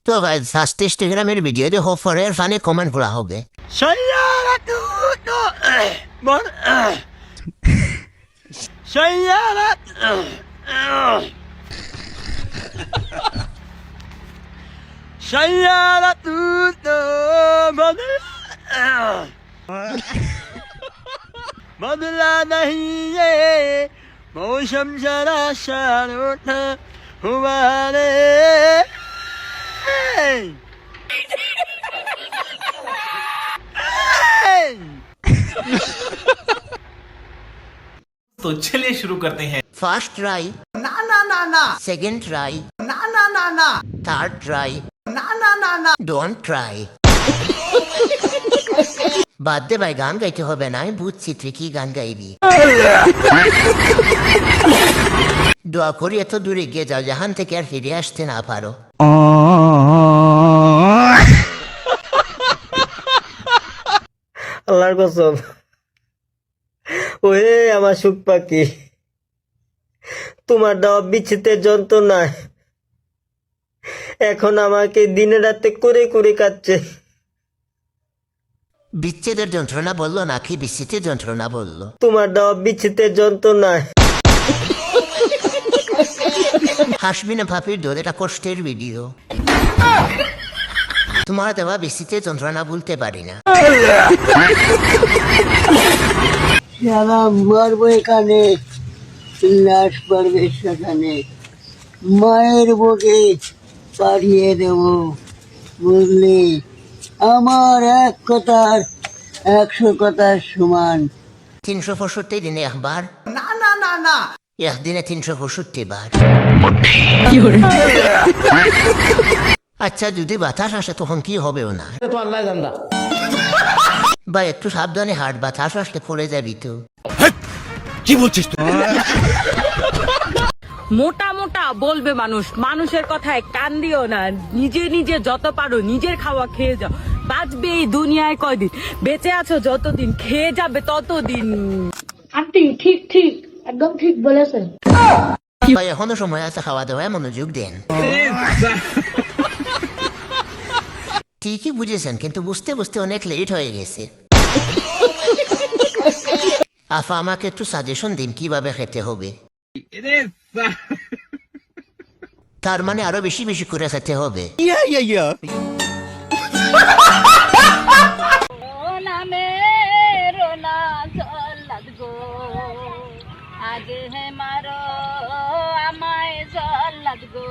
তো guys first ইনস্টাগ্রামের video দেখো পরের ফানে কমেন্ট করা হবে बदला नहीं ये मौसम जरा शानों हमारे तो चलिए शुरू करते हैं। ফার্স্ট ট্রাই ना ना ना ना সেকেন্ড ট্রাই ना ना ना ना থার্ড ট্রাই ना ना ना ना ডোন্ট ট্রাই বাদ দে ভাই, গান গাইতে হবে না, আমি বুঝছি তুই কি গান গাইবি। দোয়া করি এত দূরে গিয়ে যাও যেখান থেকে আর ফিরে আসতে না পারো। আল্লাহর কসম, ওরে আমার সুখ পাখি, তোমার দেওয়া বিচ্ছেদের যন্ত্রণায় এখন আমাকে দিনে রাতে করে করে কাটছে। বিচ্ছেদের যন্ত্রণা বললো নাকি বিচ্ছেদের যন্ত্রণা বললো? তোমার দেওয়া বিচ্ছেদের যন্ত্রণায়। হাসবি না ভাবির দোর, এটা কষ্টের ভিডিও। তোমার দেওয়া বিচ্ছেদের যন্ত্রণা বলতে পারি না। সারা মারবো এখানে, লাশ পারবে সেখানে, মায়ের বুকে পাঠিয়ে দেব, বুঝলি? আমার এক কথার 100 কথার সমান। 365 দিনে একবার, ना ना ना না একদিনে 365 বার। আচ্ছা যদি বাতাস আসে তখন কি হবেও না বা একটু সাবধানে হাট, বাতাস আসলে পড়ে যাবি তো। কি বলছিস তুই? মোটা মোটা বলবে মানুষ, মানুষের কথায় কান দিও না। নিজে নিজে যত পারো নিজের খাওয়া খেয়ে যাও। বাঁচবে এই দুনিয়ায় কয়দিন, বেঁচে আছো যতদিন, খেয়ে যাবে ততদিন। আন্টি ঠিক ঠিক একদম ঠিক বলেছেন। ভাই এখনো সময় আছে, খাওয়া দাওয়ায় মনোযোগ দেন। ঠিকই বুঝেছেন, কিন্তু বুঝতে বুঝতে অনেক লেট হয়ে গেছে। আফা আমাকে একটু সাজেশন দিন কিভাবে খেতে হবে। তার মানে আরো বেশি বেশি করে খেতে হবে। আগে হে মারো আমায় জল্লাদ গো,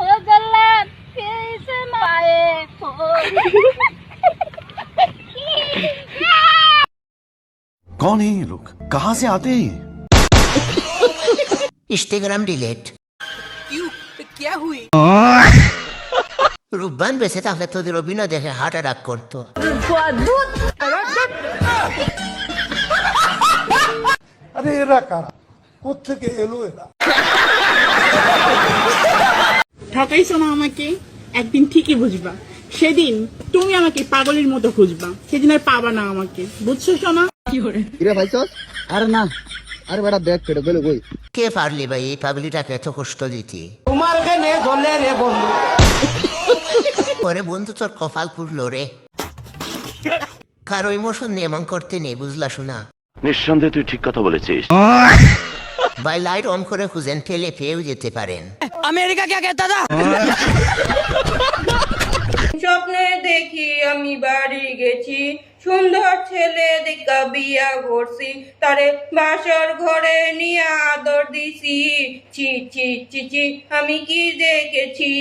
ও জল্লাদ কেসে মায়ে कौन है ये लोग, कहाँ से आते हैं? Instagram delete. क्या हुई? রূপবান বেঁচে থাকলে তোদের অভিনয় দেখে হার্ট অ্যাটাক করতো। আরে এরা কারা, কোত্থেকে এলো এরা? ঠকাইছো না আমাকে, একদিন ঠিকই বুঝবা। সেদিন তুমি আমাকে পাগলের মতো খুঁজবা, সেদিন আর পাবা না আমাকে, বুঝছো সোনা? আরে না, আরে বেটা দেখ পেটে গেলে কই। কে পারলি ভাই এই পাগলিটাকে এত কষ্ট দিতে? তোমার কেনে ধরলে রে বন্ধু, পরে বন্ধু তোর কপাল পুড়লো রে। কারো ইমোশন নিয়মন করতে নেই, বুঝলা শোনা? নিঃসন্দেহে তুই ঠিক কথা বলেছিস। ভাই লাইট অন করে খুঁজেন, ঠেলে পেয়েও যেতে পারেন। আমেরিকা কে कहता था? স্বপ্নে দেখি আমি বাড়ি গেছি, সুন্দর ছেলে দেখা বিয়া করছি, তারে বাসর ঘরে নিয়ে আদর দিছি। ছি ছি ছি ছি আমি কি দেখেছি,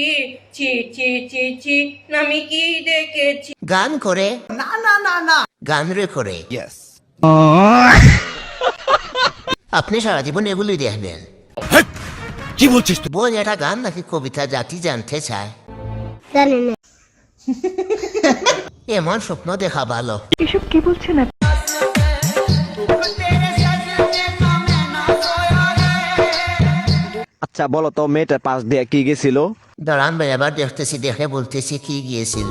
ছি ছি ছি ছি আমি কি দেখেছি। গান করে না না না না গান রে করে আপনি সারা জীবন এগুলোই দেখবেন। কি বলছিস তুই? বোন এটা গান নাকি কবিতা জাতি জানতে চায়। জানি না এমন স্বপ্ন দেখা ভালো। এসব কি বলছেন? আচ্ছা বলো তো, মেয়েটার পাশ দিয়ে কি গেছিল? দাঁড়ান ভাই, আবার দেখতেছি, দেখে বলতেছি কি গিয়েছিল।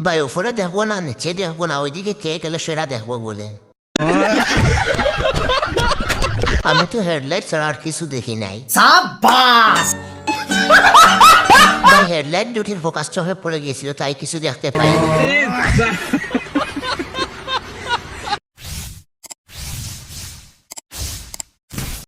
ভাই উপরে দেখবো না, নিচে দেখবো না, ওইদিকে কে গেলে সেটা দেখবো বলে। আমি তো হেডলাইট ছাড়া আর কিছু দেখি নাই। সাবাস হেডলাইট দুটির ফোকাস চোখে পড়ে গিয়েছিল, তাই কিছু দেখতে পাইনি।